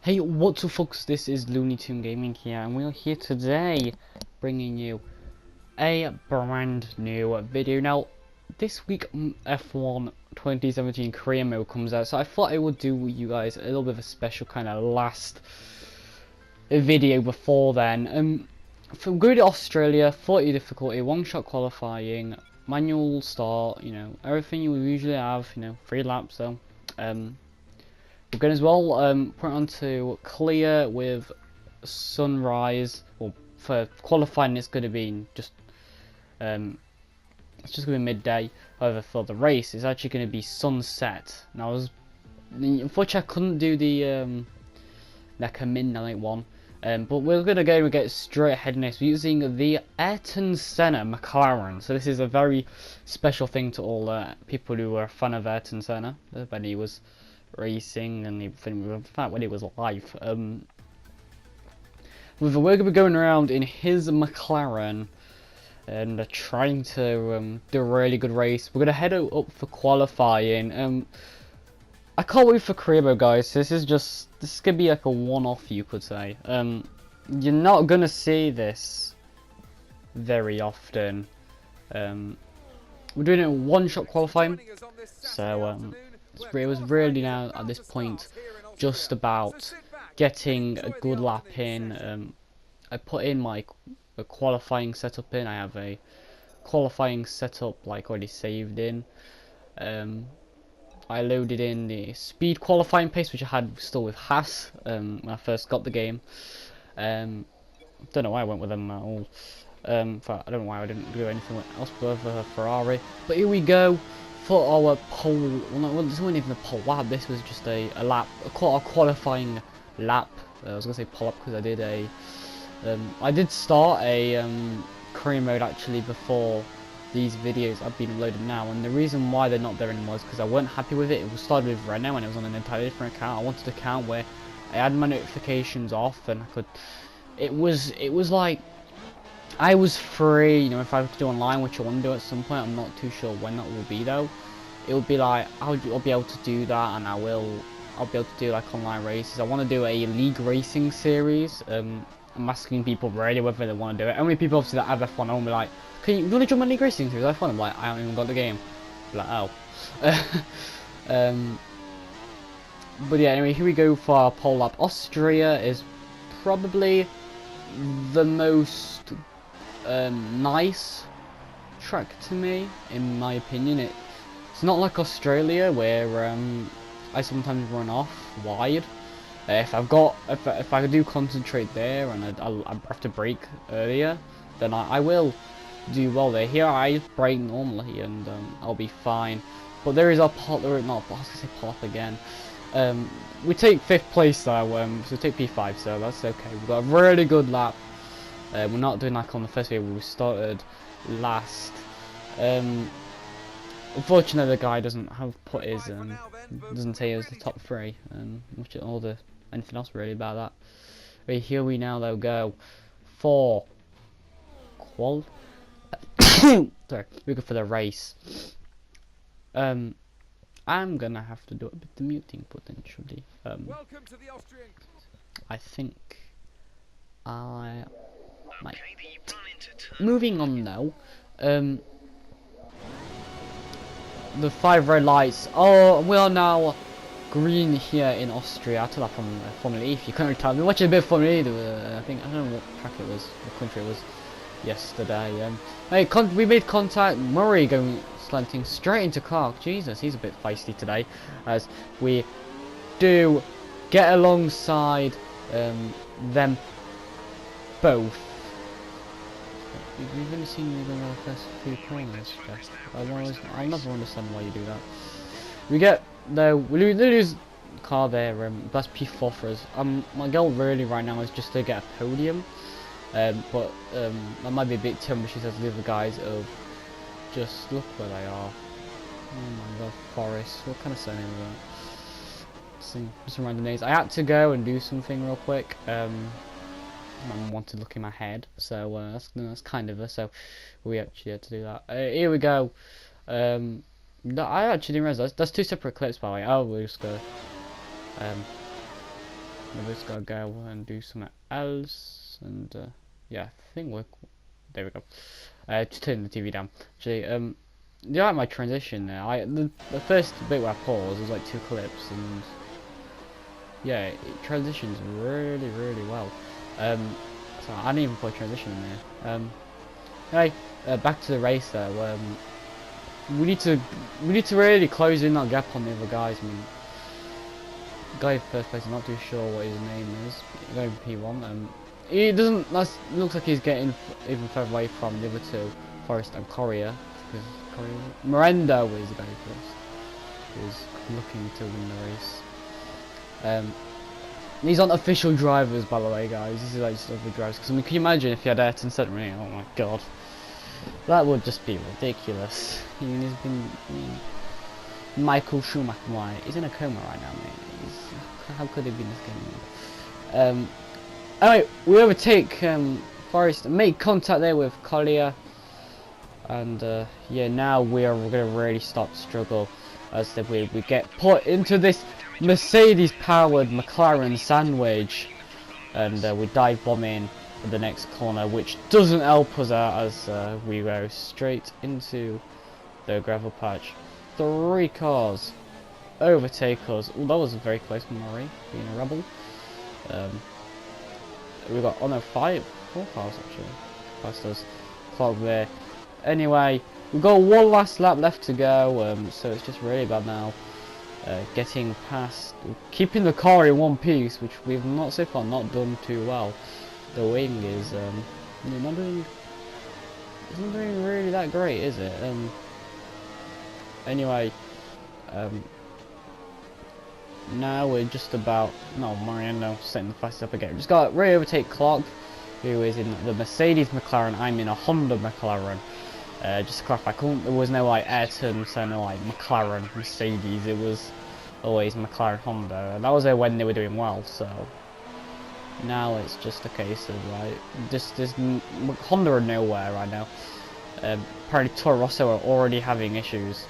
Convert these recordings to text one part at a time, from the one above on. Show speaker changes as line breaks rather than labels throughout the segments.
Hey, what's up folks, this is Looney Tune Gaming here, and we're here today bringing you a brand new video. Now, this week F1 2017 career mode comes out, so I thought I would do with you guys a little bit of a special kind of last video before then. From good Australia, 40 difficulty, one-shot qualifying, manual start, you know, everything you would usually have, you know, 3 laps though. We're going as well put on to clear with sunrise. Well, for qualifying it's going to be just it's just going to be midday. However, for the race it's actually going to be sunset. Now, unfortunately I couldn't do the like a midnight one, but we're going to go and get straight ahead next. We're using the Ayrton Senna Mclaren. So this is a very special thing to all people who are a fan of Ayrton Senna when he was racing and in fact when it was live. We're going to be going around in his McLaren and trying to do a really good race. We're going to head up for qualifying. I can't wait for career mode, guys. This is going to be like a one-off, you could say. You're not going to see this very often. We're doing it in one-shot qualifying, so it was really now at this point just about getting a good lap in. I put in my qualifying setup in. I have a qualifying setup like already saved in. I loaded in the speed qualifying pace, which I had still with Haas when I first got the game. Don't know why I went with them at all. I don't know why I didn't do anything else with Ferrari. But here we go for our pole. Well, no, this wasn't even a pole lap. This was just a lap, a qualifying lap. I was gonna say pole lap because I did I did start a career mode actually before these videos have been loaded now, and the reason why they're not there anymore is because I wasn't happy with it. It was started with Renault and it was on an entirely different account. I wanted an account where I had my notifications off and I could. It was like I was free, you know, if I were to do online, which I want to do at some point. I'm not too sure when that will be though. It will be like I'll be able to do that, and I'll be able to do like online races. I want to do a league racing series. I'm asking people really whether they want to do it. Only people obviously that have F1 only like, can you want to join my league racing series? F1. I'm like, I haven't even got the game. I'm like, oh. But yeah, anyway, here we go for our pole lap. Austria is probably the most nice track to me, in my opinion. It's not like Australia where I sometimes run off wide. If I do concentrate there and I have to brake earlier, then I will do well there. Here I brake normally and I'll be fine. But there is our pot. Not. I was gonna say pop again. We take 5th place though. So we take P5, so that's okay. We've got a really good lap. We're not doing like on the first video where we started last. Unfortunately, the guy doesn't have put his doesn't say he was the top 3. Which all the anything else really about that. Right, here we now though go for sorry, we go for the race. I'm gonna have to do a bit of muting potentially.
Welcome to the Austrian.
I think I might. Moving on now. The 5 red lights. Oh, we are now green here in Austria. I took that from Formula E. If you couldn't tell, I've been watching a bit of Formula E. I think I don't know what track it was, what country it was yesterday. Hey, we made contact. Murray going slanting straight into Clark. Jesus, he's a bit feisty today. As we do get alongside them both. You've only seen me in the first few corners. I'll never understand why you do that. We get no, we lose car there. That's P4 for us. My goal really right now is just to get a podium. But that might be a bit too ambitious as the other guys of just look where they are. Oh my god, Forest. What kind of surname is that? Some random names. I had to go and do something real quick. I wanted to look in my head, so that's kind of so we actually had to do that. Here we go. No, I actually didn't realize that's 2 separate clips by the way. Oh, we'll just go. we just gotta go and do something else, and yeah, I think we're. There we go. Just turn the TV down. Actually, you like my transition there? The first bit where I paused was like 2 clips, and yeah, it transitions really well. So I didn't even put a transition in there. Anyway, back to the race though. We need to really close in that gap on the other guys. I mean, guy in first place, I'm not too sure what his name is. Going P1. He doesn't. Looks like he's getting even further away from the other two, Forrest and Correa. Because Miranda is going first. Who's looking to win the race. These aren't official drivers, by the way, guys. This is like just other drivers. Because I mean, can you imagine if you had Ayrton Senna'S? Oh my god, that would just be ridiculous. He's been. Michael Schumacher, why? He's in a coma right now, mate. How could he be in this game? Anyway, we overtake Forrest and make contact there with Collier, and yeah, now we're gonna really start to struggle as we get put into this Mercedes-powered McLaren sandwich, and we dive bomb in the next corner, which doesn't help us out as we go straight into the gravel patch. 3 cars overtake us. Oh, that was very close from Murray being a rebel. We got 4 cars actually past us. Clock there. Anyway, we've got 1 last lap left to go. So it's just really bad now. Getting past, keeping the car in one piece, which we've not so far not done too well. The wing is not doing. It's not doing really that great, is it? Anyway, now we're just about, no, Mariano setting the fastest up again. Just got really overtake Clark, who is in the Mercedes McLaren. I'm in a Honda McLaren. Just to clarify, there was no like Ayrton Senna like McLaren Mercedes. It was always McLaren Honda, and that was when they were doing well. So now it's just a case of like just this Honda are nowhere right now. Apparently Toro Rosso are already having issues.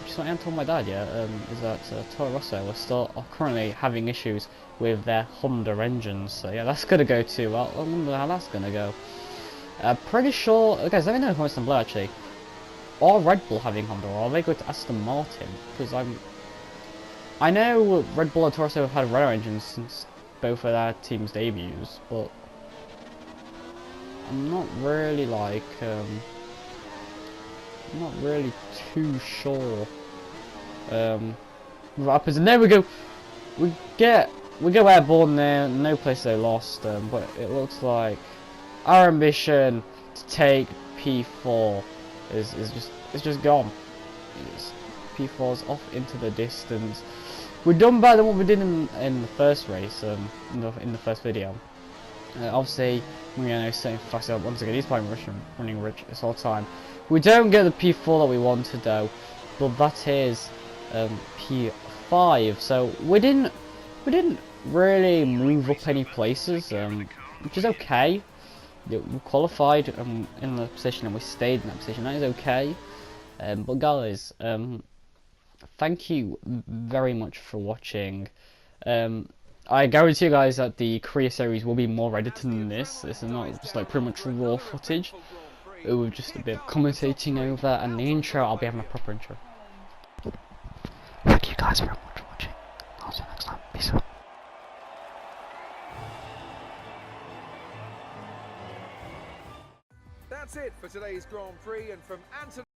Just what I told my dad, yeah, is that Toro Rosso are currently having issues with their Honda engines. So yeah, that's gonna go too well. I wonder how that's gonna go. Pretty sure, guys. Let me know in the comments down below. Actually, are Red Bull having Honda, or are they going to Aston Martin? Because I know Red Bull and Toro Rosso have had Renault engines since both of their teams' debuts, but I'm not really like I'm not really too sure what happens. And there we go. We go airborne there. No place they lost. But it looks like our ambition to take P4 is just gone. P4's off into the distance. We're done better than what we did in the first race. In the first video. Obviously, we're setting fast up once again. He's probably running rich this whole time. We don't get the P4 that we wanted though, but that is P5. So we didn't really move up any places, which is okay. We qualified in the position and we stayed in that position. That is okay. But guys, thank you very much for watching. I guarantee you guys that the Korea series will be more edited than this. This is not just like pretty much raw footage. It was just a bit of commentating over, and the intro, I'll be having a proper intro. Thank you guys very much for watching. I'll see you next time. Peace out.
That's it for today's Grand Prix, and from Anthony.